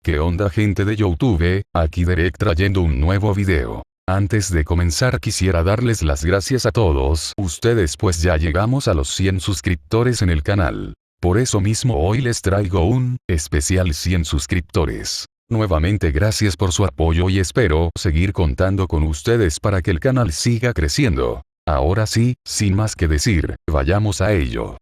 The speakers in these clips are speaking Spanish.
¿Qué onda gente de YouTube? Aquí Derek trayendo un nuevo video. Antes de comenzar quisiera darles las gracias a todos ustedes pues ya llegamos a los 100 suscriptores en el canal. Por eso mismo hoy les traigo un especial 100 suscriptores. Nuevamente gracias por su apoyo y espero seguir contando con ustedes para que el canal siga creciendo. Ahora sí, sin más que decir, vayamos a ello.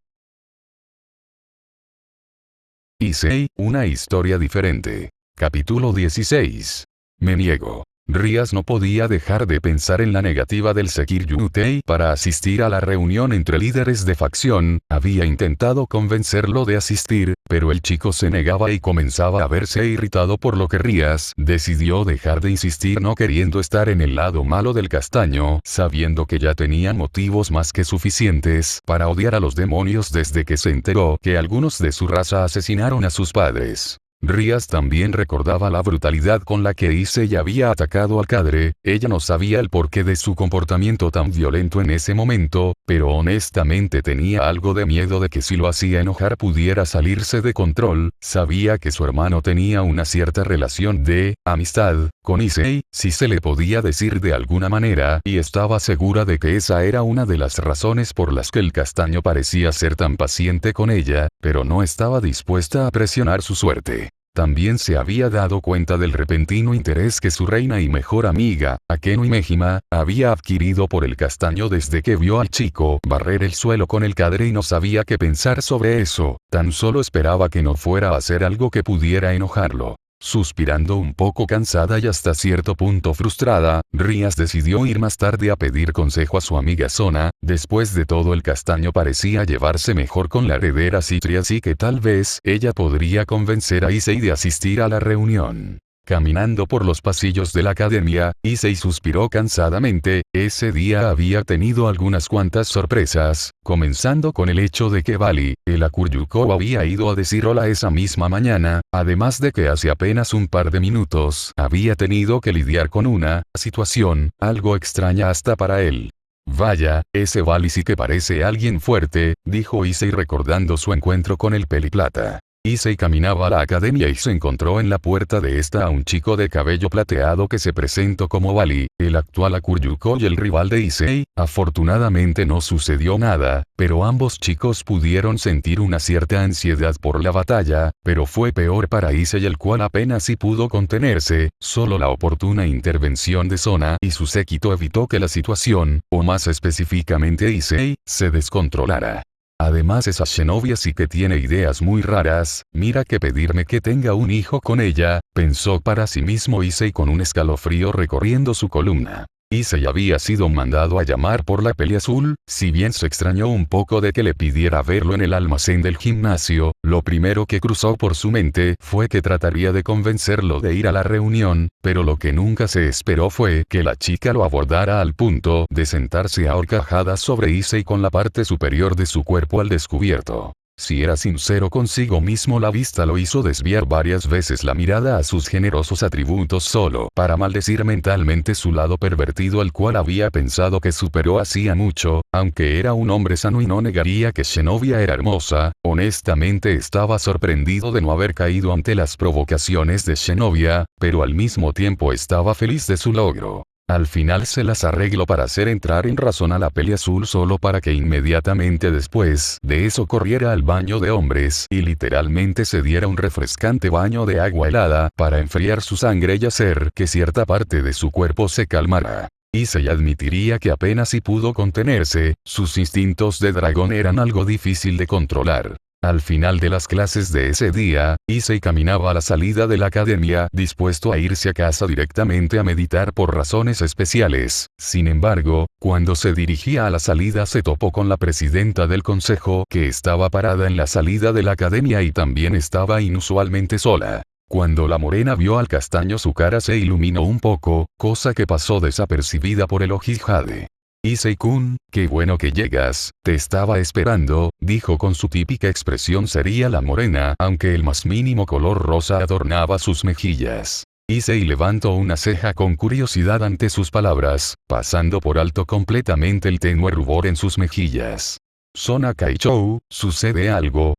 Issei, una historia diferente. Capítulo 16. Me niego. Rías no podía dejar de pensar en la negativa del Sekiryutei para asistir a la reunión entre líderes de facción. Había intentado convencerlo de asistir, pero el chico se negaba y comenzaba a verse irritado por lo que Rías decidió dejar de insistir no queriendo estar en el lado malo del castaño, sabiendo que ya tenía motivos más que suficientes para odiar a los demonios desde que se enteró que algunos de su raza asesinaron a sus padres. Rías también recordaba la brutalidad con la que Issei había atacado al cadre. Ella no sabía el porqué de su comportamiento tan violento en ese momento, pero honestamente tenía algo de miedo de que si lo hacía enojar pudiera salirse de control. Sabía que su hermano tenía una cierta relación de amistad con Issei, si se le podía decir de alguna manera, y estaba segura de que esa era una de las razones por las que el castaño parecía ser tan paciente con ella, pero no estaba dispuesta a presionar su suerte. También se había dado cuenta del repentino interés que su reina y mejor amiga, Akeno Imejima, había adquirido por el castaño desde que vio al chico barrer el suelo con el cadre y no sabía qué pensar sobre eso, tan solo esperaba que no fuera a hacer algo que pudiera enojarlo. Suspirando un poco cansada y hasta cierto punto frustrada, Rías decidió ir más tarde a pedir consejo a su amiga Sona. Después de todo el castaño parecía llevarse mejor con la heredera Citri, así que tal vez ella podría convencer a Issei de asistir a la reunión. Caminando por los pasillos de la academia, Issei suspiró cansadamente. Ese día había tenido algunas cuantas sorpresas, comenzando con el hecho de que Bali, el Akuryuko, había ido a decir hola esa misma mañana, además de que hace apenas un par de minutos había tenido que lidiar con una situación algo extraña hasta para él. Vaya, ese Bali sí que parece alguien fuerte, dijo Issei recordando su encuentro con el Peliplata. Issei caminaba a la academia y se encontró en la puerta de esta a un chico de cabello plateado que se presentó como Bali, el actual Akuryuko y el rival de Issei. Afortunadamente no sucedió nada, pero ambos chicos pudieron sentir una cierta ansiedad por la batalla, pero fue peor para Issei, el cual apenas si pudo contenerse. Solo la oportuna intervención de Sona y su séquito evitó que la situación, o más específicamente Issei, se descontrolara. Además esa Shinobi sí que tiene ideas muy raras, mira que pedirme que tenga un hijo con ella, pensó para sí mismo Issei con un escalofrío recorriendo su columna. Issei había sido mandado a llamar por la Peli Azul, si bien se extrañó un poco de que le pidiera verlo en el almacén del gimnasio, lo primero que cruzó por su mente fue que trataría de convencerlo de ir a la reunión, pero lo que nunca se esperó fue que la chica lo abordara al punto de sentarse a horcajadas sobre Issei con la parte superior de su cuerpo al descubierto. Si era sincero consigo mismo, la vista lo hizo desviar varias veces la mirada a sus generosos atributos solo para maldecir mentalmente su lado pervertido, al cual había pensado que superó hacía mucho. Aunque era un hombre sano y no negaría que Zenobia era hermosa, honestamente estaba sorprendido de no haber caído ante las provocaciones de Zenobia, pero al mismo tiempo estaba feliz de su logro. Al final se las arregló para hacer entrar en razón a la Peli Azul solo para que inmediatamente después de eso corriera al baño de hombres y literalmente se diera un refrescante baño de agua helada para enfriar su sangre y hacer que cierta parte de su cuerpo se calmara. Issei admitiría que apenas si pudo contenerse, sus instintos de dragón eran algo difícil de controlar. Al final de las clases de ese día, Issei caminaba a la salida de la academia dispuesto a irse a casa directamente a meditar por razones especiales. Sin embargo, cuando se dirigía a la salida se topó con la presidenta del consejo que estaba parada en la salida de la academia y también estaba inusualmente sola. Cuando la morena vio al castaño su cara se iluminó un poco, cosa que pasó desapercibida por el Ojijade. Issei-kun, qué bueno que llegas, te estaba esperando, dijo con su típica expresión seria la morena, aunque el más mínimo color rosa adornaba sus mejillas. Issei levantó una ceja con curiosidad ante sus palabras, pasando por alto completamente el tenue rubor en sus mejillas. Sona Kaichou, ¿sucede algo?,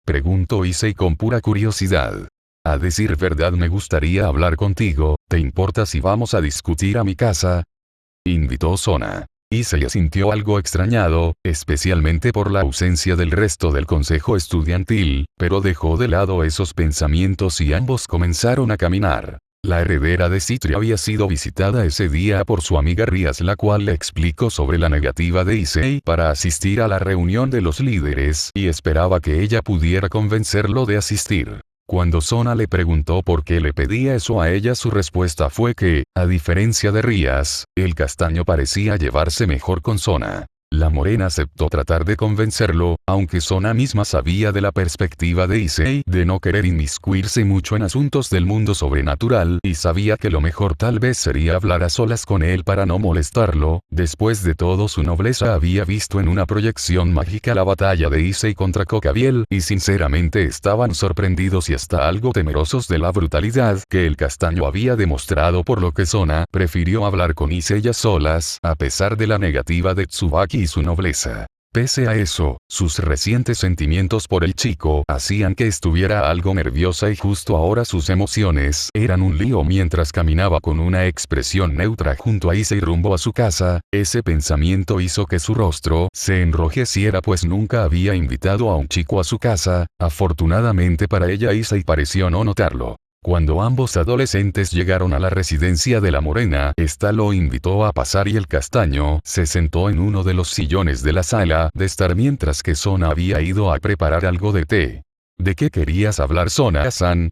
preguntó Issei con pura curiosidad. A decir verdad me gustaría hablar contigo, ¿te importa si vamos a discutir a mi casa? Invitó Sona. Issei sintió algo extrañado, especialmente por la ausencia del resto del consejo estudiantil, pero dejó de lado esos pensamientos y ambos comenzaron a caminar. La heredera de Citria había sido visitada ese día por su amiga Rias, la cual le explicó sobre la negativa de Issei para asistir a la reunión de los líderes y esperaba que ella pudiera convencerlo de asistir. Cuando Sona le preguntó por qué le pedía eso a ella, su respuesta fue que, a diferencia de Rias, el castaño parecía llevarse mejor con Sona. La morena aceptó tratar de convencerlo, aunque Sona misma sabía de la perspectiva de Issei de no querer inmiscuirse mucho en asuntos del mundo sobrenatural y sabía que lo mejor tal vez sería hablar a solas con él para no molestarlo. Después de todo, su nobleza había visto en una proyección mágica la batalla de Issei contra Cocabiel y sinceramente estaban sorprendidos y hasta algo temerosos de la brutalidad que el castaño había demostrado, por lo que Sona prefirió hablar con Issei a solas a pesar de la negativa de Tsubaki y su nobleza. Pese a eso, sus recientes sentimientos por el chico hacían que estuviera algo nerviosa y justo ahora sus emociones eran un lío. Mientras caminaba con una expresión neutra junto a Issei rumbo a su casa, ese pensamiento hizo que su rostro se enrojeciera, pues nunca había invitado a un chico a su casa. Afortunadamente para ella, Issei pareció no notarlo. Cuando ambos adolescentes llegaron a la residencia de la morena, ésta lo invitó a pasar y el castaño se sentó en uno de los sillones de la sala de estar mientras que Sona había ido a preparar algo de té. ¿De qué querías hablar, Sona-san?,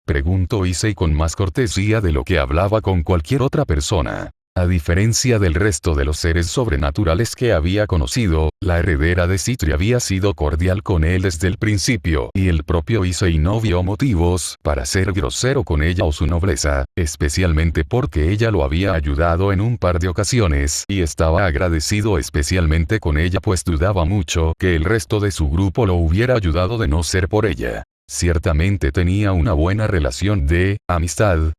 preguntó Issei con más cortesía de lo que hablaba con cualquier otra persona. A diferencia del resto de los seres sobrenaturales que había conocido, la heredera de Citria había sido cordial con él desde el principio y el propio Issei no vio motivos para ser grosero con ella o su nobleza, especialmente porque ella lo había ayudado en un par de ocasiones y estaba agradecido especialmente con ella, pues dudaba mucho que el resto de su grupo lo hubiera ayudado de no ser por ella. Ciertamente tenía una buena relación de amistad.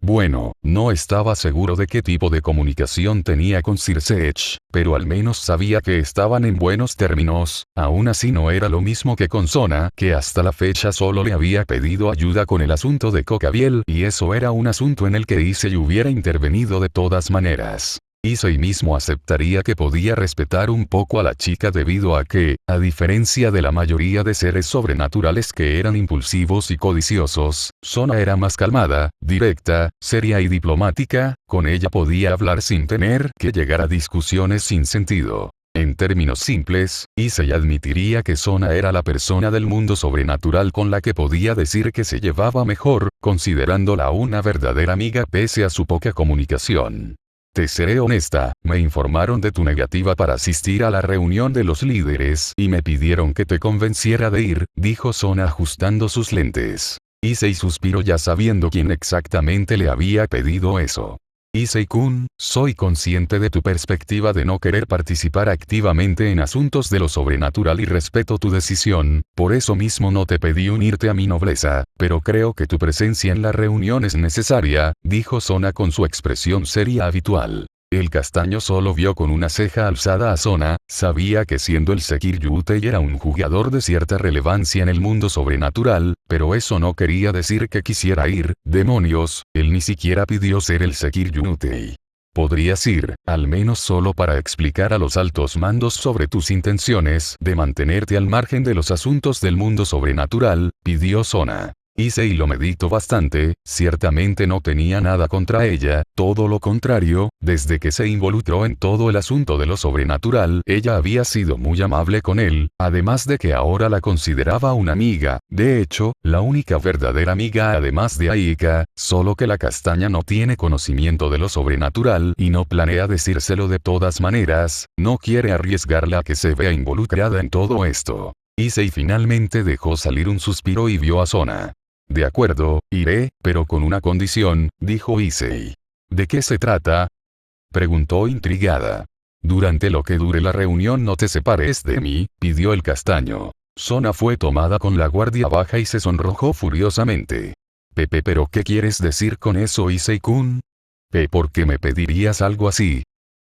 Bueno, no estaba seguro de qué tipo de comunicación tenía con Sir Sech, pero al menos sabía que estaban en buenos términos. Aún así no era lo mismo que con Sona, que hasta la fecha solo le había pedido ayuda con el asunto de Cocabiel, y eso era un asunto en el que Issei hubiera intervenido de todas maneras. Issei mismo aceptaría que podía respetar un poco a la chica debido a que, a diferencia de la mayoría de seres sobrenaturales que eran impulsivos y codiciosos, Sona era más calmada, directa, seria y diplomática. Con ella podía hablar sin tener que llegar a discusiones sin sentido. En términos simples, Issei admitiría que Sona era la persona del mundo sobrenatural con la que podía decir que se llevaba mejor, considerándola una verdadera amiga pese a su poca comunicación. Te seré honesta, me informaron de tu negativa para asistir a la reunión de los líderes y me pidieron que te convenciera de ir, dijo Sona ajustando sus lentes. Issei suspiró ya sabiendo quién exactamente le había pedido eso. Issei-kun, soy consciente de tu perspectiva de no querer participar activamente en asuntos de lo sobrenatural y respeto tu decisión, por eso mismo no te pedí unirte a mi nobleza, pero creo que tu presencia en la reunión es necesaria, dijo Sona con su expresión seria habitual. El castaño solo vio con una ceja alzada a Sona, sabía que siendo el Sekir Yutei era un jugador de cierta relevancia en el mundo sobrenatural, pero eso no quería decir que quisiera ir. Demonios, él ni siquiera pidió ser el Sekir Yutei. Podrías ir, al menos solo para explicar a los altos mandos sobre tus intenciones de mantenerte al margen de los asuntos del mundo sobrenatural, pidió Sona. Issei lo meditó bastante, ciertamente no tenía nada contra ella, todo lo contrario, desde que se involucró en todo el asunto de lo sobrenatural, ella había sido muy amable con él, además de que ahora la consideraba una amiga, de hecho, la única verdadera amiga además de Aika, solo que la castaña no tiene conocimiento de lo sobrenatural y no planea decírselo de todas maneras, no quiere arriesgarla a que se vea involucrada en todo esto. Issei finalmente dejó salir un suspiro y vio a Sona. De acuerdo, iré, pero con una condición, dijo Issei. ¿De qué se trata?, preguntó intrigada. Durante lo que dure la reunión no te separes de mí, pidió el castaño. Sona fue tomada con la guardia baja y se sonrojó furiosamente. Pepe, ¿pero qué quieres decir con eso, Issei-kun? ¿Por qué me pedirías algo así?,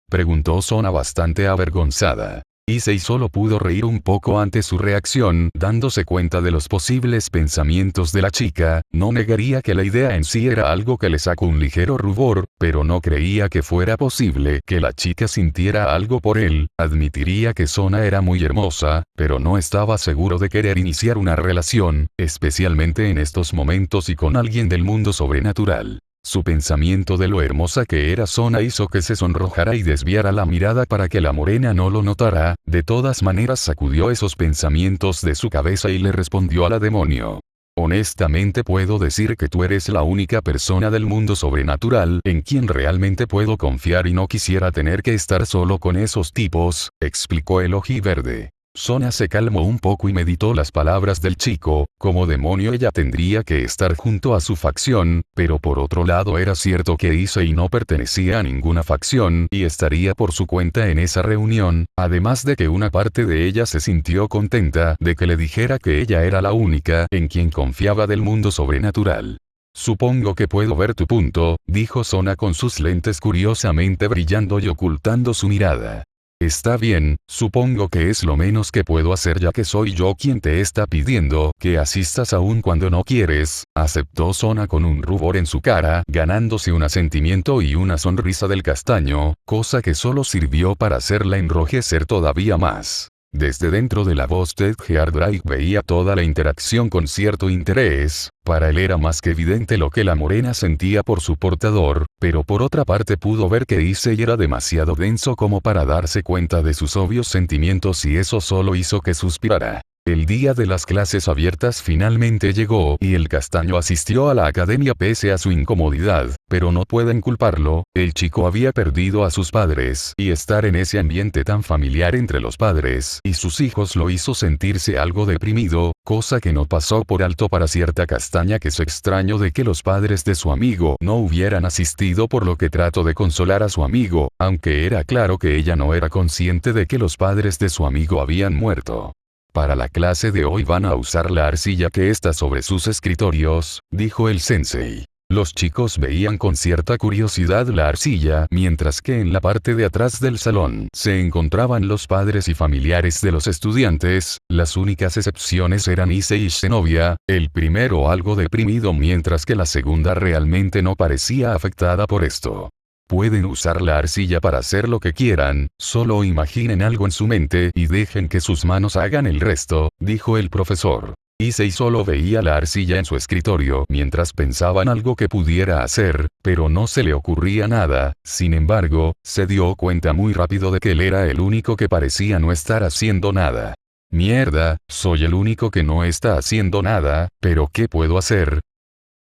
preguntó Sona bastante avergonzada. Issei solo pudo reír un poco ante su reacción, dándose cuenta de los posibles pensamientos de la chica. No negaría que la idea en sí era algo que le sacó un ligero rubor, pero no creía que fuera posible que la chica sintiera algo por él. Admitiría que Sona era muy hermosa, pero no estaba seguro de querer iniciar una relación, especialmente en estos momentos y con alguien del mundo sobrenatural. Su pensamiento de lo hermosa que era Sona hizo que se sonrojara y desviara la mirada para que la morena no lo notara. De todas maneras sacudió esos pensamientos de su cabeza y le respondió a la demonio. Honestamente puedo decir que tú eres la única persona del mundo sobrenatural en quien realmente puedo confiar y no quisiera tener que estar solo con esos tipos, explicó el ojiverde. Sona se calmó un poco y meditó las palabras del chico. Como demonio ella tendría que estar junto a su facción, pero por otro lado era cierto que Issei no pertenecía a ninguna facción y estaría por su cuenta en esa reunión, además de que una parte de ella se sintió contenta de que le dijera que ella era la única en quien confiaba del mundo sobrenatural. Supongo que puedo ver tu punto, dijo Sona con sus lentes curiosamente brillando y ocultando su mirada. Está bien, supongo que es lo menos que puedo hacer ya que soy yo quien te está pidiendo que asistas aún cuando no quieres, aceptó Sona con un rubor en su cara, ganándose un asentimiento y una sonrisa del castaño, cosa que solo sirvió para hacerla enrojecer todavía más. Desde dentro de la voz Ted Geardrake veía toda la interacción con cierto interés. Para él era más que evidente lo que la morena sentía por su portador, pero por otra parte pudo ver que Issei era demasiado denso como para darse cuenta de sus obvios sentimientos y eso solo hizo que suspirara. El día de las clases abiertas finalmente llegó y el castaño asistió a la academia pese a su incomodidad, pero no pueden culparlo, el chico había perdido a sus padres y estar en ese ambiente tan familiar entre los padres y sus hijos lo hizo sentirse algo deprimido, cosa que no pasó por alto para cierta castaña que se extrañó de que los padres de su amigo no hubieran asistido, por lo que trató de consolar a su amigo, aunque era claro que ella no era consciente de que los padres de su amigo habían muerto. Para la clase de hoy van a usar la arcilla que está sobre sus escritorios, dijo el sensei. Los chicos veían con cierta curiosidad la arcilla, mientras que en la parte de atrás del salón se encontraban los padres y familiares de los estudiantes. Las únicas excepciones eran Issei y Zenobia, el primero algo deprimido mientras que la segunda realmente no parecía afectada por esto. Pueden usar la arcilla para hacer lo que quieran, solo imaginen algo en su mente y dejen que sus manos hagan el resto, dijo el profesor. Issei solo veía la arcilla en su escritorio mientras pensaba en algo que pudiera hacer, pero no se le ocurría nada. Sin embargo, se dio cuenta muy rápido de que él era el único que parecía no estar haciendo nada. Mierda, soy el único que no está haciendo nada, pero ¿qué puedo hacer?,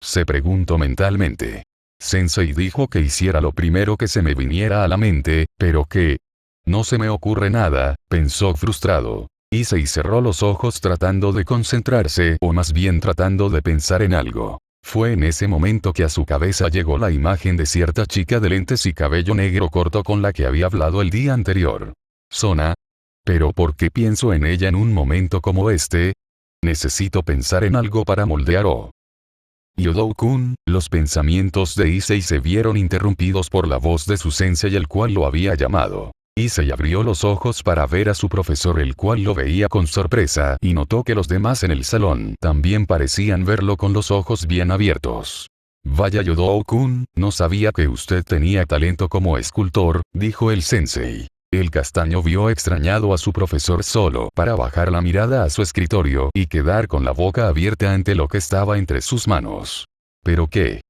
se preguntó mentalmente. Sensei dijo que hiciera lo primero que se me viniera a la mente, pero ¿qué? No se me ocurre nada, pensó frustrado. Issei cerró los ojos tratando de concentrarse, o más bien tratando de pensar en algo. Fue en ese momento que a su cabeza llegó la imagen de cierta chica de lentes y cabello negro corto con la que había hablado el día anterior. Sona. ¿Pero por qué pienso en ella en un momento como este? Necesito pensar en algo para moldear o... Yodou-kun, los pensamientos de Issei se vieron interrumpidos por la voz de su sensei el cual lo había llamado. Issei abrió los ojos para ver a su profesor el cual lo veía con sorpresa y notó que los demás en el salón también parecían verlo con los ojos bien abiertos. Vaya Yodou-kun, no sabía que usted tenía talento como escultor, dijo el sensei. El castaño vio extrañado a su profesor solo para bajar la mirada a su escritorio y quedar con la boca abierta ante lo que estaba entre sus manos. ¿Pero qué?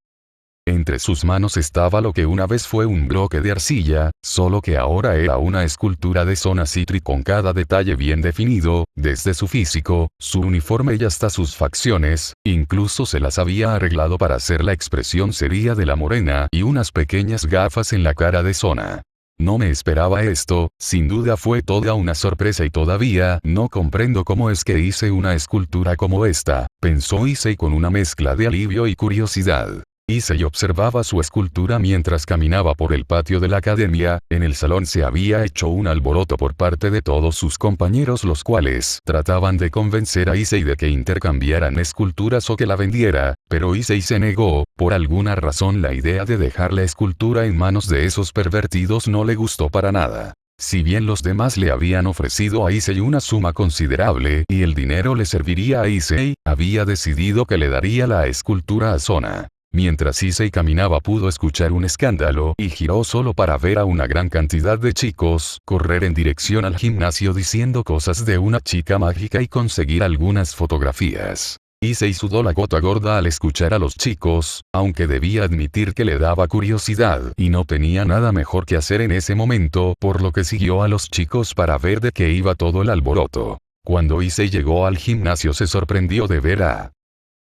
Entre sus manos estaba lo que una vez fue un bloque de arcilla, solo que ahora era una escultura de Sona Citri con cada detalle bien definido, desde su físico, su uniforme y hasta sus facciones, incluso se las había arreglado para hacer la expresión seria de la morena y unas pequeñas gafas en la cara de Sona. No me esperaba esto, sin duda fue toda una sorpresa y todavía no comprendo cómo es que hice una escultura como esta, pensó Issei con una mezcla de alivio y curiosidad. Issei observaba su escultura mientras caminaba por el patio de la academia. En el salón se había hecho un alboroto por parte de todos sus compañeros, los cuales trataban de convencer a Issei de que intercambiaran esculturas o que la vendiera, pero Issei se negó. Por alguna razón la idea de dejar la escultura en manos de esos pervertidos no le gustó para nada. Si bien los demás le habían ofrecido a Issei una suma considerable y el dinero le serviría a Issei, había decidido que le daría la escultura a Sona. Mientras Issei caminaba pudo escuchar un escándalo y giró solo para ver a una gran cantidad de chicos correr en dirección al gimnasio diciendo cosas de una chica mágica y conseguir algunas fotografías. Issei sudó la gota gorda al escuchar a los chicos, aunque debía admitir que le daba curiosidad y no tenía nada mejor que hacer en ese momento, por lo que siguió a los chicos para ver de qué iba todo el alboroto. Cuando Issei llegó al gimnasio se sorprendió de ver a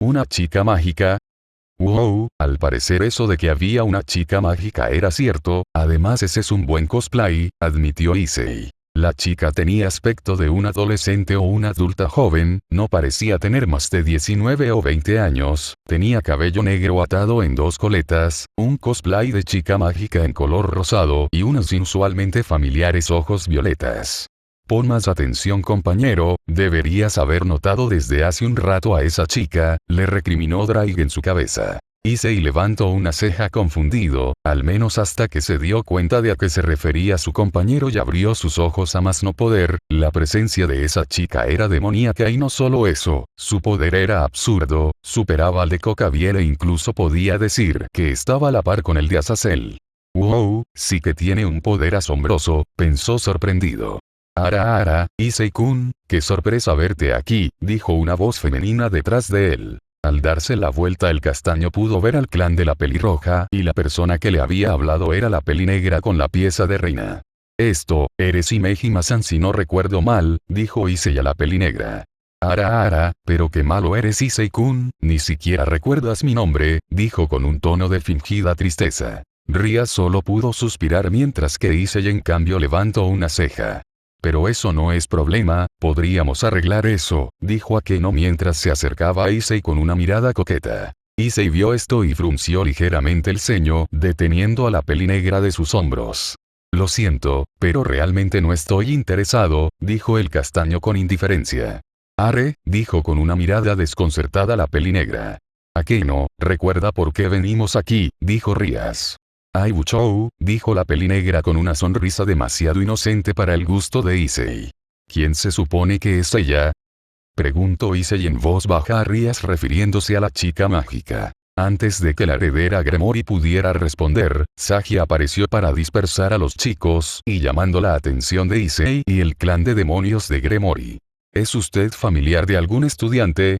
una chica mágica. ¡Wow! Al parecer eso de que había una chica mágica era cierto, además ese es un buen cosplay, admitió Issei. La chica tenía aspecto de un adolescente o una adulta joven, no parecía tener más de 19 o 20 años, tenía cabello negro atado en dos coletas, un cosplay de chica mágica en color rosado y unos inusualmente familiares ojos violetas. Pon más atención compañero, deberías haber notado desde hace un rato a esa chica, le recriminó Drake en su cabeza. Issei levantó una ceja confundido, al menos hasta que se dio cuenta de a qué se refería su compañero y abrió sus ojos a más no poder, la presencia de esa chica era demoníaca y no solo eso, su poder era absurdo, superaba al de Cocabiel e incluso podía decir que estaba a la par con el de Azazel. Wow, sí que tiene un poder asombroso, pensó sorprendido. Ara, Issei-kun, qué sorpresa verte aquí, dijo una voz femenina detrás de él. Al darse la vuelta el castaño pudo ver al clan de la pelirroja y la persona que le había hablado era la pelinegra con la pieza de reina. Esto, eres Himehima-san si no recuerdo mal, dijo Issei a la pelinegra. Ara, pero qué malo eres Issei-kun, ni siquiera recuerdas mi nombre, dijo con un tono de fingida tristeza. Ria solo pudo suspirar mientras que Issei en cambio levantó una ceja. Pero eso no es problema, podríamos arreglar eso, dijo Akeno mientras se acercaba a Issei con una mirada coqueta. Issei vio esto y frunció ligeramente el ceño, deteniendo a la pelinegra de sus hombros. Lo siento, pero realmente no estoy interesado, dijo el castaño con indiferencia. Arre, dijo con una mirada desconcertada la pelinegra. Akeno, recuerda por qué venimos aquí, dijo Rías. Ai Buchou, dijo la pelinegra con una sonrisa demasiado inocente para el gusto de Issei. ¿Quién se supone que es ella? Preguntó Issei en voz baja a Rías refiriéndose a la chica mágica. Antes de que la heredera Gremory pudiera responder, Sagi apareció para dispersar a los chicos y llamando la atención de Issei y el clan de demonios de Gremory. ¿Es usted familiar de algún estudiante?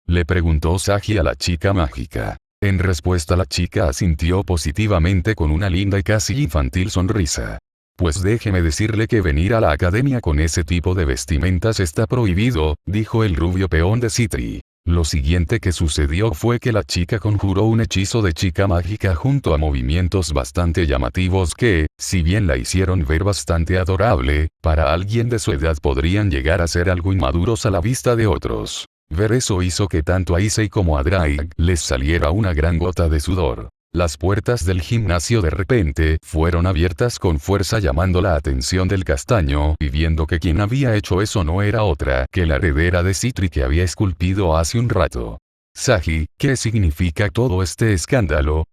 Le preguntó Sagi a la chica mágica. En respuesta la chica asintió positivamente con una linda y casi infantil sonrisa. Pues déjeme decirle que venir a la academia con ese tipo de vestimentas está prohibido, dijo el rubio peón de Citri. Lo siguiente que sucedió fue que la chica conjuró un hechizo de chica mágica junto a movimientos bastante llamativos que, si bien la hicieron ver bastante adorable, para alguien de su edad podrían llegar a ser algo inmaduros a la vista de otros. Ver eso hizo que tanto a Issei como a Drake les saliera una gran gota de sudor. Las puertas del gimnasio de repente fueron abiertas con fuerza llamando la atención del castaño y viendo que quien había hecho eso no era otra que la heredera de Citri que había esculpido hace un rato. Sagi, ¿qué significa todo este escándalo?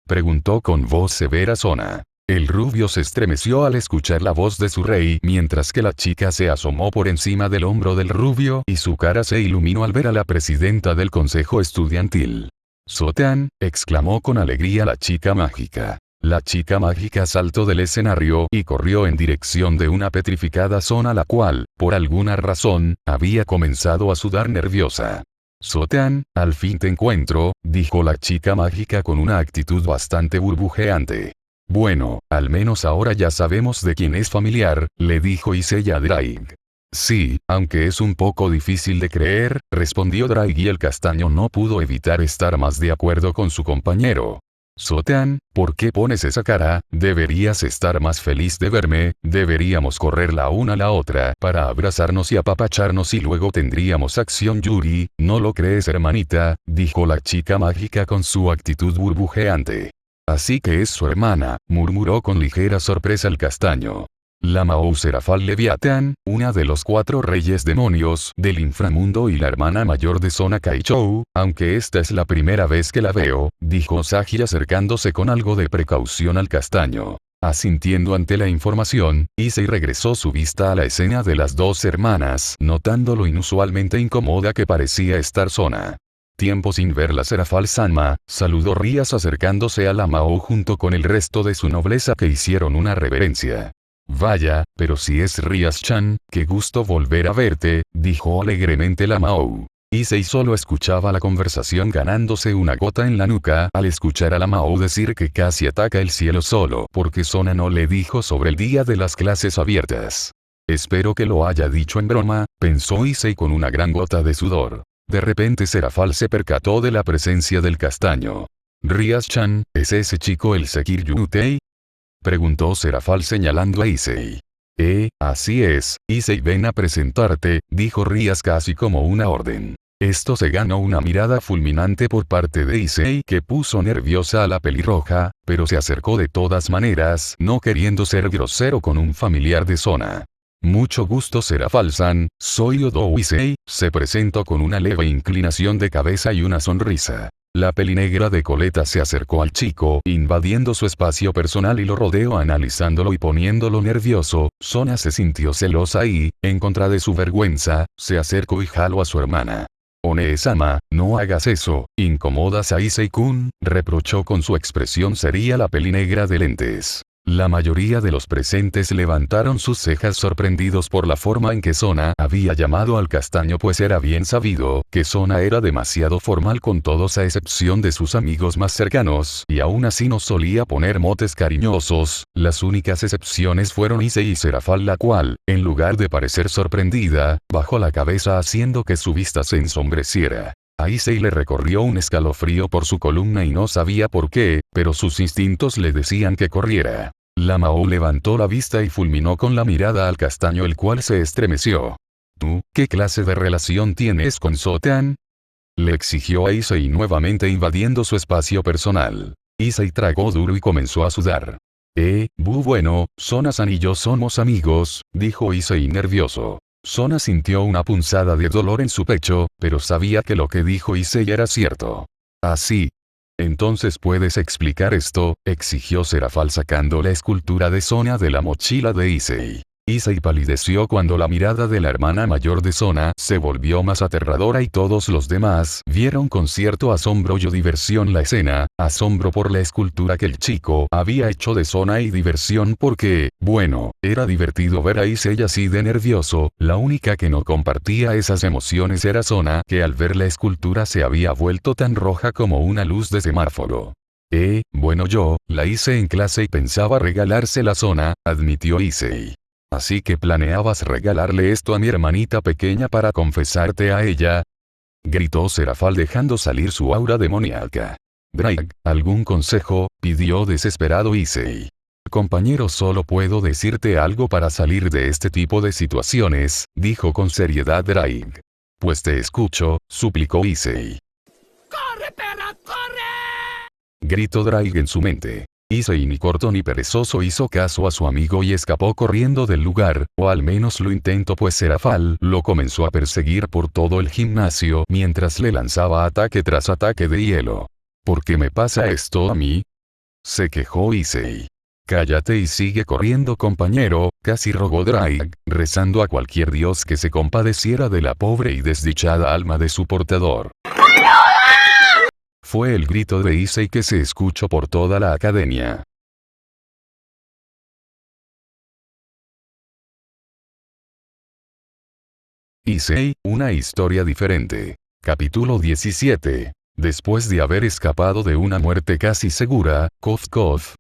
Preguntó con voz severa Sona. El rubio se estremeció al escuchar la voz de su rey mientras que la chica se asomó por encima del hombro del rubio y su cara se iluminó al ver a la presidenta del consejo estudiantil. «Sotan», exclamó con alegría la chica mágica. La chica mágica saltó del escenario y corrió en dirección de una petrificada zona la cual, por alguna razón, había comenzado a sudar nerviosa. «Sotan, al fin te encuentro», dijo la chica mágica con una actitud bastante burbujeante. Bueno, al menos ahora ya sabemos de quién es familiar, le dijo Issei a Drake. Sí, aunque es un poco difícil de creer, respondió Drake y el castaño no pudo evitar estar más de acuerdo con su compañero. Sotan, ¿por qué pones esa cara? Deberías estar más feliz de verme, deberíamos correr la una a la otra para abrazarnos y apapacharnos y luego tendríamos acción Yuri, ¿no lo crees hermanita? Dijo la chica mágica con su actitud burbujeante. Así que es su hermana, murmuró con ligera sorpresa el castaño. La Mauserafal Leviatán, una de los 4 reyes demonios del inframundo y la hermana mayor de Sona Kaichou, aunque esta es la primera vez que la veo, dijo Sagi acercándose con algo de precaución al castaño. Asintiendo ante la información, Issei regresó su vista a la escena de las dos hermanas, notando lo inusualmente incómoda que parecía estar Sona. Tiempo sin verla Serafal-sama, saludó Rías acercándose a la Mao junto con el resto de su nobleza que hicieron una reverencia. Vaya, pero si es Rías-chan, qué gusto volver a verte, dijo alegremente la Mao. Issei solo escuchaba la conversación ganándose una gota en la nuca al escuchar a la Mao decir que casi ataca el cielo solo porque Sona no le dijo sobre el día de las clases abiertas. Espero que lo haya dicho en broma, pensó Issei con una gran gota de sudor. De repente Serafal se percató de la presencia del castaño. Rías-chan, ¿es ese chico el Sekiryu-tei? Preguntó Serafal señalando a Issei. Así es, Issei, ven a presentarte, dijo Rías casi como una orden. Esto se ganó una mirada fulminante por parte de Issei que puso nerviosa a la pelirroja, pero se acercó de todas maneras, no queriendo ser grosero con un familiar de Sona. Mucho gusto Serafal-san, soy Odo Issei, se presentó con una leve inclinación de cabeza y una sonrisa. La pelinegra de coleta se acercó al chico, invadiendo su espacio personal y lo rodeó analizándolo y poniéndolo nervioso. Sona se sintió celosa y, en contra de su vergüenza, se acercó y jaló a su hermana. One-sama, no hagas eso, incomodas a Issei-kun, reprochó con su expresión seria la pelinegra de lentes. La mayoría de los presentes levantaron sus cejas sorprendidos por la forma en que Sona había llamado al castaño, pues era bien sabido que Sona era demasiado formal con todos a excepción de sus amigos más cercanos, y aún así no solía poner motes cariñosos. Las únicas excepciones fueron Issei y Serafal, la cual, en lugar de parecer sorprendida, bajó la cabeza haciendo que su vista se ensombreciera. A Issei le recorrió un escalofrío por su columna y no sabía por qué, pero sus instintos le decían que corriera. La Mao levantó la vista y fulminó con la mirada al castaño, el cual se estremeció. ¿Tú, qué clase de relación tienes con Sotan? Le exigió a Issei nuevamente invadiendo su espacio personal. Issei tragó duro y comenzó a sudar. Bueno, Sona-san y yo somos amigos, dijo Issei nervioso. Sona sintió una punzada de dolor en su pecho, pero sabía que lo que dijo Issei era cierto. Así. Entonces puedes explicar esto, exigió Serafal sacando la escultura de Sona de la mochila de Issei. Issei palideció cuando la mirada de la hermana mayor de Sona se volvió más aterradora y todos los demás vieron con cierto asombro y diversión la escena, asombro por la escultura que el chico había hecho de Sona y diversión porque, bueno, era divertido ver a Issei así de nervioso. La única que no compartía esas emociones era Sona, que al ver la escultura se había vuelto tan roja como una luz de semáforo. Bueno, yo la hice en clase y pensaba regalársela a Sona, admitió Issei. ¿Así que planeabas regalarle esto a mi hermanita pequeña para confesarte a ella? Gritó Serafal dejando salir su aura demoníaca. Drake, ¿algún consejo?, pidió desesperado Issei. Compañero, solo puedo decirte algo para salir de este tipo de situaciones, dijo con seriedad Drake. Pues te escucho, suplicó Issei. ¡Corre, perra, corre! Gritó Drake en su mente. Issei ni corto ni perezoso hizo caso a su amigo y escapó corriendo del lugar, o al menos lo intentó, pues Serafal lo comenzó a perseguir por todo el gimnasio mientras le lanzaba ataque tras ataque de hielo. ¿Por qué me pasa esto a mí?, se quejó Issei. Cállate y sigue corriendo, compañero, casi rogó Drake, rezando a cualquier dios que se compadeciera de la pobre y desdichada alma de su portador. Fue el grito de Issei que se escuchó por toda la academia. Issei, una historia diferente. Capítulo 17. Después de haber escapado de una muerte casi segura,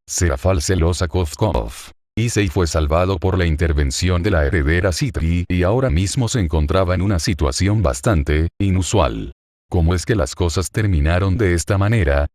Serafal celosa Issei fue salvado por la intervención de la heredera Citri y ahora mismo se encontraba en una situación bastante inusual. ¿Cómo es que las cosas terminaron de esta manera?,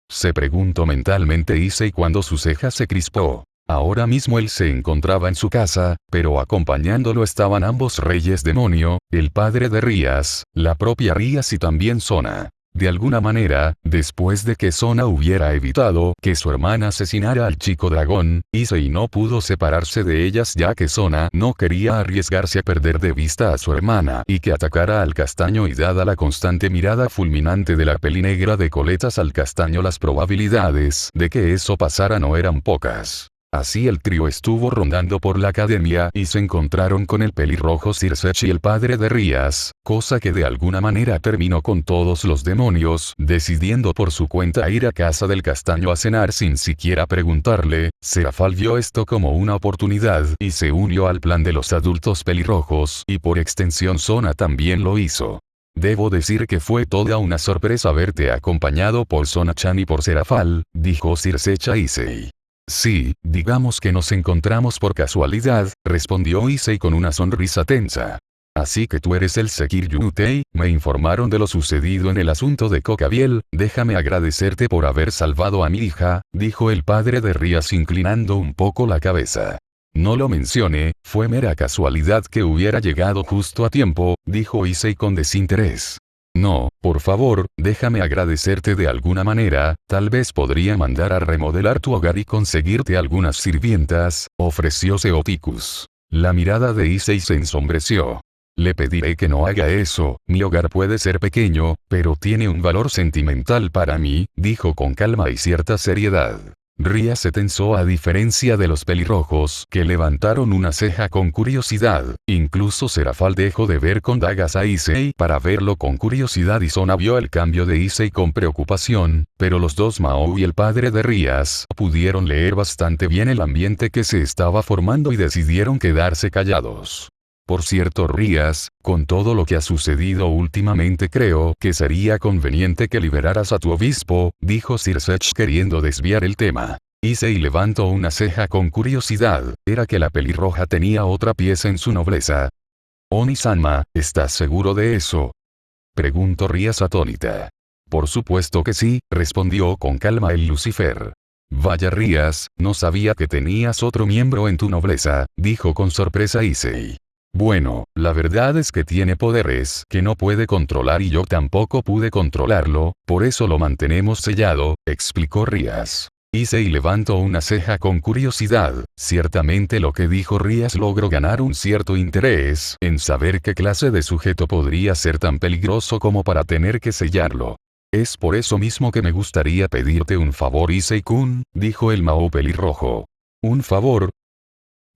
se preguntó mentalmente Issei cuando su ceja se crispó. Ahora mismo él se encontraba en su casa, pero acompañándolo estaban ambos reyes demonio, el padre de Rías, la propia Rías y también Sona. De alguna manera, después de que Sona hubiera evitado que su hermana asesinara al chico dragón, Issei no pudo separarse de ellas ya que Sona no quería arriesgarse a perder de vista a su hermana y que atacara al castaño, y dada la constante mirada fulminante de la pelinegra de coletas al castaño, las probabilidades de que eso pasara no eran pocas. Así el trío estuvo rondando por la academia y se encontraron con el pelirrojo Sirsech y el padre de Rías, cosa que de alguna manera terminó con todos los demonios decidiendo por su cuenta ir a casa del castaño a cenar sin siquiera preguntarle. Serafal vio esto como una oportunidad y se unió al plan de los adultos pelirrojos y por extensión Sona también lo hizo. Debo decir que fue toda una sorpresa verte acompañado por Sona-chan y por Serafal, dijo Sirsech a Issei. Sí, digamos que nos encontramos por casualidad, respondió Issei con una sonrisa tensa. Así que tú eres el Sekir Yutei, me informaron de lo sucedido en el asunto de Kokabiel, déjame agradecerte por haber salvado a mi hija, dijo el padre de Rías inclinando un poco la cabeza. No lo mencioné, fue mera casualidad que hubiera llegado justo a tiempo, dijo Issei con desinterés. No, por favor, déjame agradecerte de alguna manera, tal vez podría mandar a remodelar tu hogar y conseguirte algunas sirvientas, ofreció Seoticus. La mirada de Issei se ensombreció. Le pediré que no haga eso, mi hogar puede ser pequeño, pero tiene un valor sentimental para mí, dijo con calma y cierta seriedad. Rías se tensó a diferencia de los pelirrojos que levantaron una ceja con curiosidad, incluso Serafal dejó de ver con dagas a Issei para verlo con curiosidad y Sona vio el cambio de Issei con preocupación, pero los dos Mao y el padre de Rías pudieron leer bastante bien el ambiente que se estaba formando y decidieron quedarse callados. Por cierto Rías, con todo lo que ha sucedido últimamente creo que sería conveniente que liberaras a tu obispo, dijo Sirsech queriendo desviar el tema. Issei levantó una ceja con curiosidad, ¿era que la pelirroja tenía otra pieza en su nobleza? Oni-sama, ¿estás seguro de eso? Preguntó Rías atónita. Por supuesto que sí, respondió con calma el Lucifer. Vaya Rías, no sabía que tenías otro miembro en tu nobleza, dijo con sorpresa Issei. Bueno, la verdad es que tiene poderes que no puede controlar y yo tampoco pude controlarlo, por eso lo mantenemos sellado, explicó Rías. Issei levantó una ceja con curiosidad, ciertamente lo que dijo Rías logró ganar un cierto interés en saber qué clase de sujeto podría ser tan peligroso como para tener que sellarlo. Es por eso mismo que me gustaría pedirte un favor Issei-kun, dijo el Mao pelirrojo. ¿Un favor?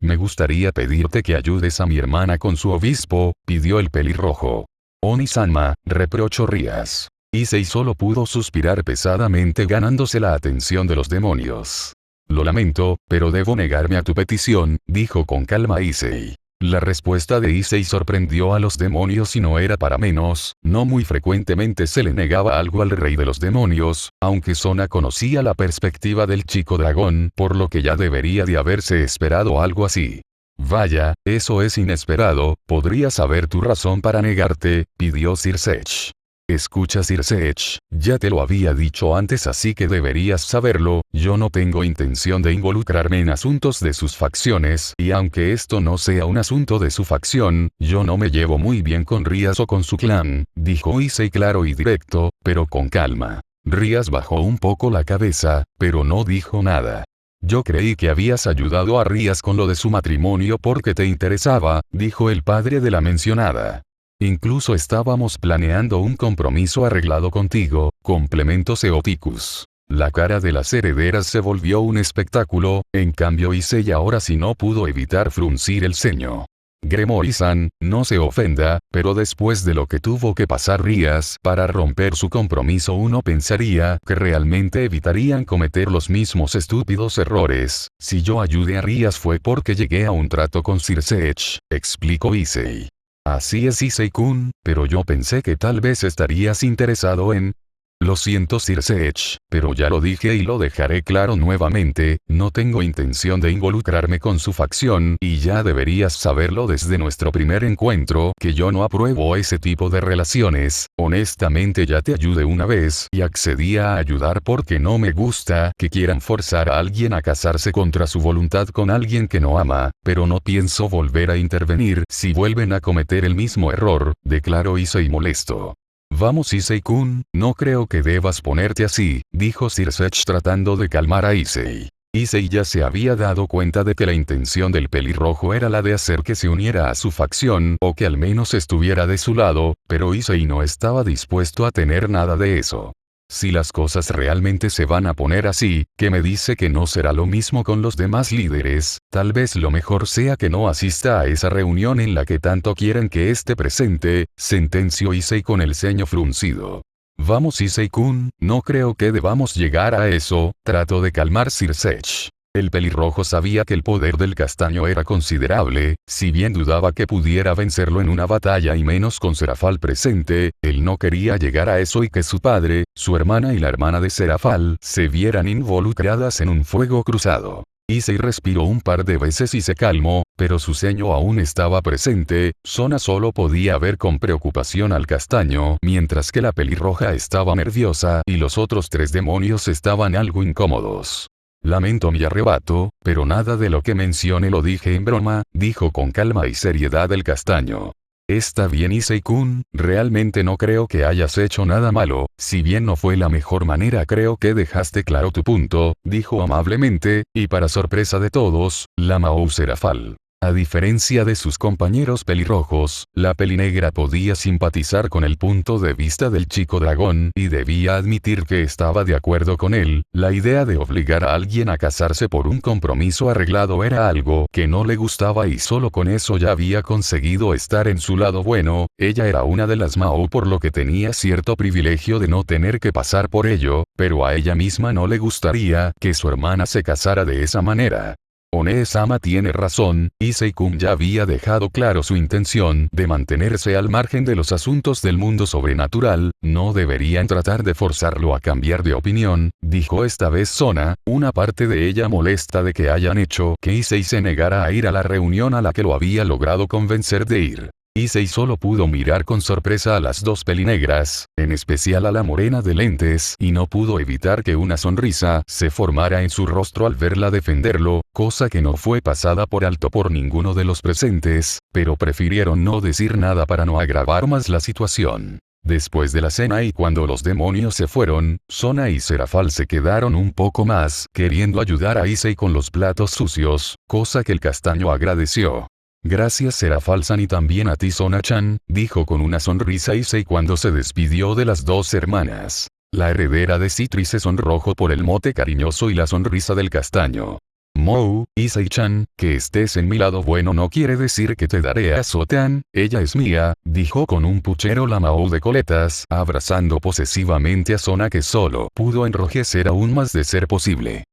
Me gustaría pedirte que ayudes a mi hermana con su obispo, pidió el pelirrojo. Oni-sama, reprochó Rías. Issei solo pudo suspirar pesadamente ganándose la atención de los demonios. Lo lamento, pero debo negarme a tu petición, dijo con calma Issei. La respuesta de Issei sorprendió a los demonios y no era para menos, no muy frecuentemente se le negaba algo al rey de los demonios, aunque Sona conocía la perspectiva del chico dragón, por lo que ya debería de haberse esperado algo así. Vaya, eso es inesperado, ¿podría saber tu razón para negarte?, pidió Sirsech. Escucha Sirsech, ya te lo había dicho antes así que deberías saberlo, yo no tengo intención de involucrarme en asuntos de sus facciones y aunque esto no sea un asunto de su facción, yo no me llevo muy bien con Rías o con su clan, dijo Issei claro y directo, pero con calma. Rías bajó un poco la cabeza, pero no dijo nada. Yo creí que habías ayudado a Rías con lo de su matrimonio porque te interesaba, dijo el padre de la mencionada. Incluso estábamos planeando un compromiso arreglado contigo, complementó Seoticus. La cara de las herederas se volvió un espectáculo, en cambio Issei ahora sí no pudo evitar fruncir el ceño. Gremory-san, no se ofenda, pero después de lo que tuvo que pasar Rías para romper su compromiso uno pensaría que realmente evitarían cometer los mismos estúpidos errores. Si yo ayudé a Rías fue porque llegué a un trato con Sirsech, explicó Issei. Así es Issei-kun, pero yo pensé que tal vez estarías interesado en... Lo siento Sirsech, pero ya lo dije y lo dejaré claro nuevamente, no tengo intención de involucrarme con su facción y ya deberías saberlo desde nuestro primer encuentro que yo no apruebo ese tipo de relaciones, honestamente ya te ayudé una vez y accedí a ayudar porque no me gusta que quieran forzar a alguien a casarse contra su voluntad con alguien que no ama, pero no pienso volver a intervenir si vuelven a cometer el mismo error, declaró Issei molesto. Vamos Issei-kun, no creo que debas ponerte así, dijo Sirsech tratando de calmar a Issei. Issei ya se había dado cuenta de que la intención del pelirrojo era la de hacer que se uniera a su facción o que al menos estuviera de su lado, pero Issei no estaba dispuesto a tener nada de eso. Si las cosas realmente se van a poner así, que me dice que no será lo mismo con los demás líderes, tal vez lo mejor sea que no asista a esa reunión en la que tanto quieren que esté presente, sentenció Issei con el ceño fruncido. Vamos Issei-kun, no creo que debamos llegar a eso, trató de calmar Sir Sech. El pelirrojo sabía que el poder del castaño era considerable, si bien dudaba que pudiera vencerlo en una batalla y menos con Serafal presente, él no quería llegar a eso y que su padre, su hermana y la hermana de Serafal se vieran involucradas en un fuego cruzado. Issei respiró un par de veces y se calmó, pero su ceño aún estaba presente. Sona solo podía ver con preocupación al castaño, mientras que la pelirroja estaba nerviosa y los otros 3 demonios estaban algo incómodos. Lamento mi arrebato, pero nada de lo que mencione lo dije en broma, dijo con calma y seriedad el castaño. Está bien Issei-kun, realmente no creo que hayas hecho nada malo, si bien no fue la mejor manera creo que dejaste claro tu punto, dijo amablemente, y para sorpresa de todos, la Mahou Serafal. A diferencia de sus compañeros pelirrojos, la pelinegra podía simpatizar con el punto de vista del chico dragón y debía admitir que estaba de acuerdo con él. La idea de obligar a alguien a casarse por un compromiso arreglado era algo que no le gustaba y solo con eso ya había conseguido estar en su lado bueno. Ella era una de las Mahou por lo que tenía cierto privilegio de no tener que pasar por ello, pero a ella misma no le gustaría que su hermana se casara de esa manera. One-sama tiene razón, Issei-kun ya había dejado claro su intención de mantenerse al margen de los asuntos del mundo sobrenatural, no deberían tratar de forzarlo a cambiar de opinión, dijo esta vez Sona, una parte de ella molesta de que hayan hecho que Issei se negara a ir a la reunión a la que lo había logrado convencer de ir. Issei solo pudo mirar con sorpresa a las 2 pelinegras, en especial a la morena de lentes, y no pudo evitar que una sonrisa se formara en su rostro al verla defenderlo, cosa que no fue pasada por alto por ninguno de los presentes, pero prefirieron no decir nada para no agravar más la situación. Después de la cena y cuando los demonios se fueron, Sona y Serafal se quedaron un poco más, queriendo ayudar a Issei con los platos sucios, cosa que el castaño agradeció. Gracias Serafal-san y también a ti Sona-chan, dijo con una sonrisa Issei cuando se despidió de las 2 hermanas. La heredera de Citri se sonrojó por el mote cariñoso y la sonrisa del castaño. Mou, Issei-chan, que estés en mi lado bueno no quiere decir que te daré a Sotan, ella es mía, dijo con un puchero la Mahou de coletas, abrazando posesivamente a Sona que solo pudo enrojecer aún más de ser posible.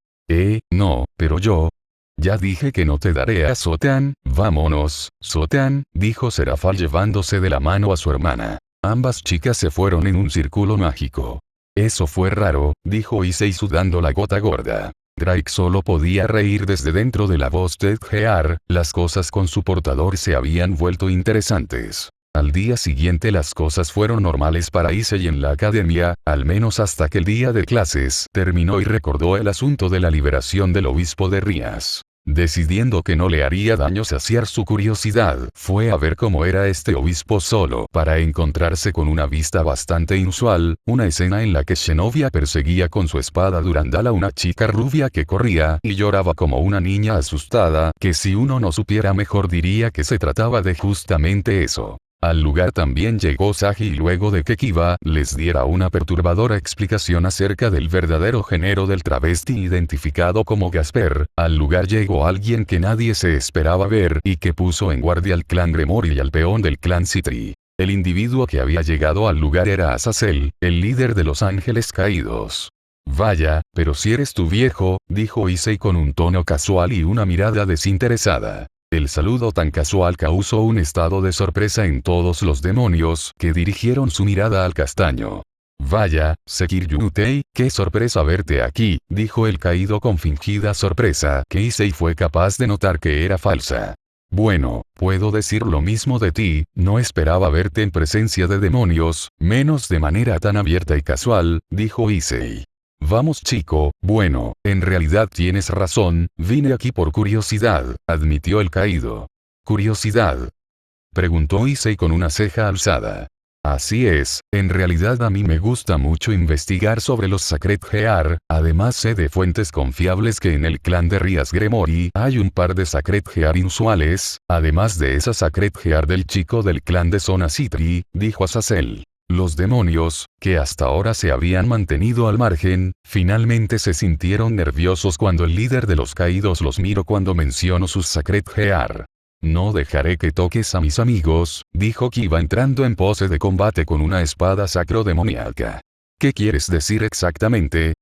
No, pero yo... Ya dije que no te daré a Sotan, vámonos, Sotan, dijo Serafal llevándose de la mano a su hermana. Ambas chicas se fueron en un círculo mágico. Eso fue raro, dijo Issei sudando la gota gorda. Drake solo podía reír desde dentro de la voz de Edgear, las cosas con su portador se habían vuelto interesantes. Al día siguiente las cosas fueron normales para Issei en la academia, al menos hasta que el día de clases terminó y recordó el asunto de la liberación del obispo de Rías. Decidiendo que no le haría daño saciar su curiosidad, fue a ver cómo era este obispo solo para encontrarse con una vista bastante inusual, una escena en la que Zenobia perseguía con su espada Durandal a una chica rubia que corría y lloraba como una niña asustada, que si uno no supiera mejor diría que se trataba de justamente eso. Al lugar también llegó Sagi y luego de que Kiba les diera una perturbadora explicación acerca del verdadero género del travesti identificado como Gasper, al lugar llegó alguien que nadie se esperaba ver y que puso en guardia al clan Gremory y al peón del clan Citri. El individuo que había llegado al lugar era Azazel, el líder de los ángeles caídos. Vaya, pero si eres tu viejo, dijo Issei con un tono casual y una mirada desinteresada. El saludo tan casual causó un estado de sorpresa en todos los demonios, que dirigieron su mirada al castaño. Vaya, Sekiryu-tei, qué sorpresa verte aquí, dijo el caído con fingida sorpresa, que Issei fue capaz de notar que era falsa. Bueno, puedo decir lo mismo de ti, no esperaba verte en presencia de demonios, menos de manera tan abierta y casual, dijo Issei. Vamos chico, bueno, en realidad tienes razón, vine aquí por curiosidad, admitió el caído. ¿Curiosidad?, preguntó Issei con una ceja alzada. Así es, en realidad a mí me gusta mucho investigar sobre los Sacred Gear, además sé de fuentes confiables que en el clan de Rías Gremory hay un par de Sacred Gear inusuales, además de esa Sacred Gear del chico del clan de Zona Citri, dijo Azazel. Los demonios, que hasta ahora se habían mantenido al margen, finalmente se sintieron nerviosos cuando el líder de los caídos los miró cuando mencionó sus Sacred Gear. No dejaré que toques a mis amigos, dijo Kiba entrando en pose de combate con una espada sacro-demoníaca. ¿Qué quieres decir exactamente?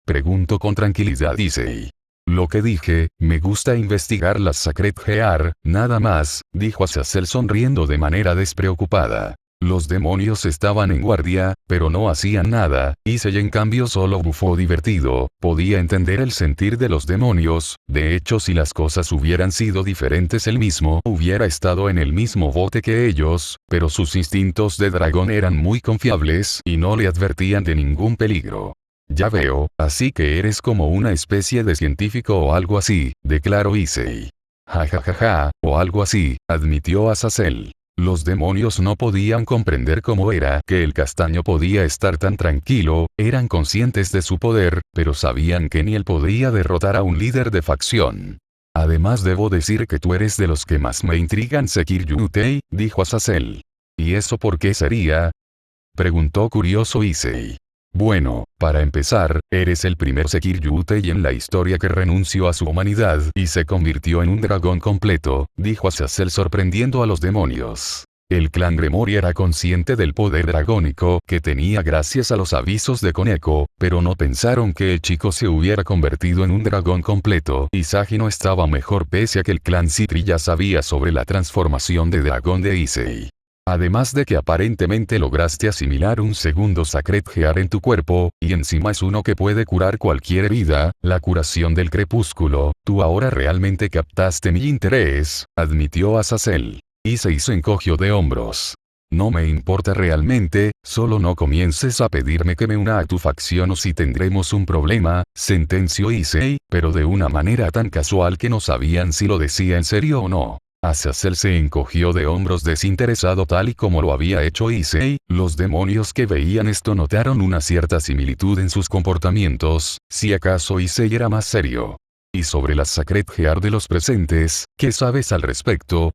Preguntó con tranquilidad Issei. Lo que dije, me gusta investigar las Sacred Gear, nada más, dijo Azazel sonriendo de manera despreocupada. Los demonios estaban en guardia, pero no hacían nada, Issei en cambio solo bufó divertido, podía entender el sentir de los demonios, de hecho si las cosas hubieran sido diferentes él mismo hubiera estado en el mismo bote que ellos, pero sus instintos de dragón eran muy confiables y no le advertían de ningún peligro. Ya veo, así que eres como una especie de científico o algo así, declaró Issei. Ja, o algo así, admitió Azazel. Los demonios no podían comprender cómo era que el castaño podía estar tan tranquilo, eran conscientes de su poder, pero sabían que ni él podría derrotar a un líder de facción. Además debo decir que tú eres de los que más me intrigan Sekiryu Utei, dijo Azazel. ¿Y eso por qué sería? Preguntó curioso Issei. Bueno, para empezar, eres el primer Sekiryu Utei en la historia que renunció a su humanidad y se convirtió en un dragón completo, dijo Azazel sorprendiendo a los demonios. El clan Gremory era consciente del poder dragónico que tenía gracias a los avisos de Koneko, pero no pensaron que el chico se hubiera convertido en un dragón completo y Sagi no estaba mejor pese a que el clan Citri ya sabía sobre la transformación de dragón de Issei. Además de que aparentemente lograste asimilar un segundo Sacred Gear en tu cuerpo, y encima es uno que puede curar cualquier herida, la curación del crepúsculo, tú ahora realmente captaste mi interés, admitió Azazel. Issei se encogió de hombros. No me importa realmente, solo no comiences a pedirme que me una a tu facción o si tendremos un problema, sentenció Issei, pero de una manera tan casual que no sabían si lo decía en serio o no. Azazel se encogió de hombros desinteresado tal y como lo había hecho Issei, los demonios que veían esto notaron una cierta similitud en sus comportamientos, si acaso Issei era más serio. ¿Y sobre las Sacred Gear de los presentes, qué sabes al respecto?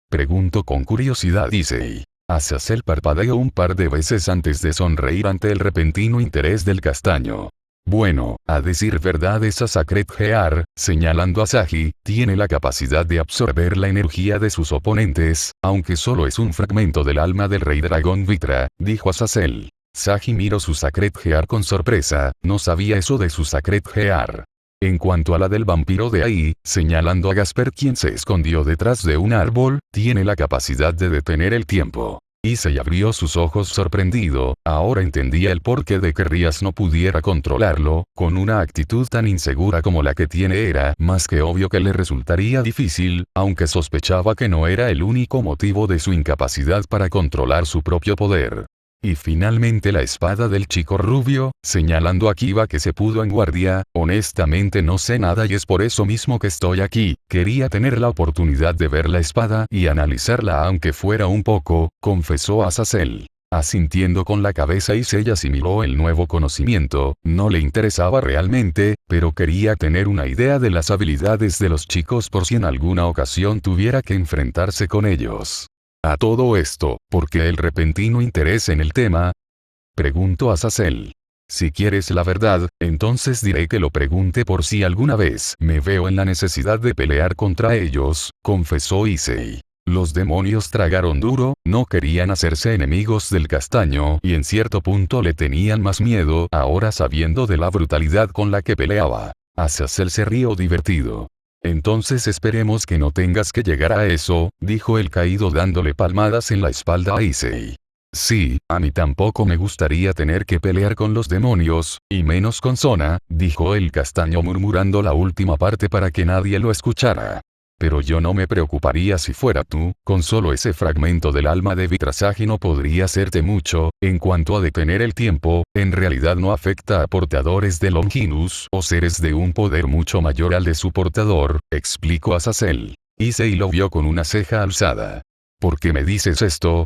Preguntó con curiosidad Issei. Azazel parpadeó un par de veces antes de sonreír ante el repentino interés del castaño. Bueno, a decir verdad esa Sacred Gear, señalando a Sagi, tiene la capacidad de absorber la energía de sus oponentes, aunque solo es un fragmento del alma del rey dragón Vitra, dijo Azazel. Sagi miró su Sacred Gear con sorpresa, no sabía eso de su Sacred Gear. En cuanto a la del vampiro de ahí, señalando a Gasper quien se escondió detrás de un árbol, tiene la capacidad de detener el tiempo. Issei abrió sus ojos sorprendido, ahora entendía el porqué de que Rías no pudiera controlarlo, con una actitud tan insegura como la que tiene era más que obvio que le resultaría difícil, aunque sospechaba que no era el único motivo de su incapacidad para controlar su propio poder. Y finalmente la espada del chico rubio, señalando a Kiba que se pudo en guardia, honestamente no sé nada y es por eso mismo que estoy aquí, quería tener la oportunidad de ver la espada y analizarla aunque fuera un poco, confesó Azazel. Asintiendo con la cabeza Issei asimiló el nuevo conocimiento, no le interesaba realmente, pero quería tener una idea de las habilidades de los chicos por si en alguna ocasión tuviera que enfrentarse con ellos. A todo esto, ¿por qué el repentino interés en el tema? Preguntó Azazel. Si quieres la verdad, entonces diré que lo pregunte por si alguna vez me veo en la necesidad de pelear contra ellos, confesó Issei. Los demonios tragaron duro, no querían hacerse enemigos del castaño y en cierto punto le tenían más miedo ahora sabiendo de la brutalidad con la que peleaba. Azazel se rió divertido. Entonces esperemos que no tengas que llegar a eso, dijo el caído dándole palmadas en la espalda a Issei. Sí, a mí tampoco me gustaría tener que pelear con los demonios, y menos con Sona, dijo el castaño murmurando la última parte para que nadie lo escuchara. Pero yo no me preocuparía si fuera tú, con solo ese fragmento del alma de Vitrasagi no podría hacerte mucho, en cuanto a detener el tiempo, en realidad no afecta a portadores de Longinus o seres de un poder mucho mayor al de su portador, explicó Azazel. Issei lo vio con una ceja alzada. ¿Por qué me dices esto?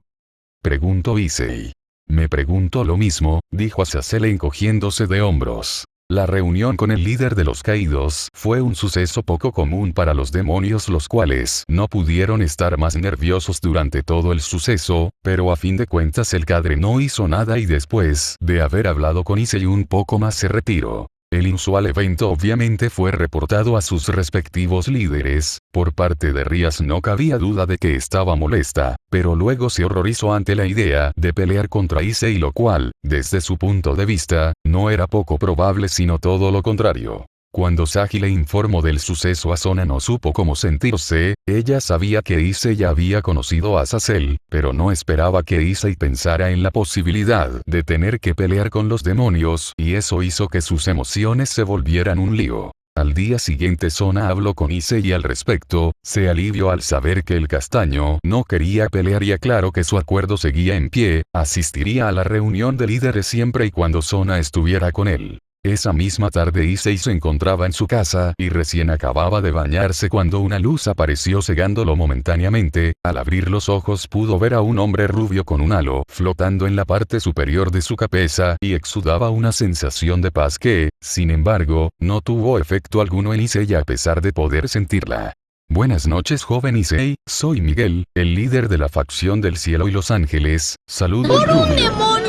Preguntó Issei. Me pregunto lo mismo, dijo Azazel encogiéndose de hombros. La reunión con el líder de los caídos fue un suceso poco común para los demonios, los cuales no pudieron estar más nerviosos durante todo el suceso, pero a fin de cuentas el cadre no hizo nada y después de haber hablado con Issei un poco más se retiró. El inusual evento obviamente fue reportado a sus respectivos líderes. Por parte de Rías no cabía duda de que estaba molesta, pero luego se horrorizó ante la idea de pelear contra Issei, lo cual, desde su punto de vista, no era poco probable sino todo lo contrario. Cuando Sagi le informó del suceso, Asuna no supo cómo sentirse. Ella sabía que Issei ya había conocido a Azazel, pero no esperaba que Issei pensara en la posibilidad de tener que pelear con los demonios, y eso hizo que sus emociones se volvieran un lío. Al día siguiente Sona habló con Issei al respecto, se alivió al saber que el castaño no quería pelear y aclaró que su acuerdo seguía en pie, asistiría a la reunión de líderes siempre y cuando Sona estuviera con él. Esa misma tarde Issei se encontraba en su casa y recién acababa de bañarse cuando una luz apareció cegándolo momentáneamente. Al abrir los ojos pudo ver a un hombre rubio con un halo flotando en la parte superior de su cabeza y exudaba una sensación de paz que, sin embargo, no tuvo efecto alguno en Issei a pesar de poder sentirla. Buenas noches, joven Issei, soy Miguel, el líder de la facción del cielo y los ángeles. Saludos, ¡Por un rubio. demonio!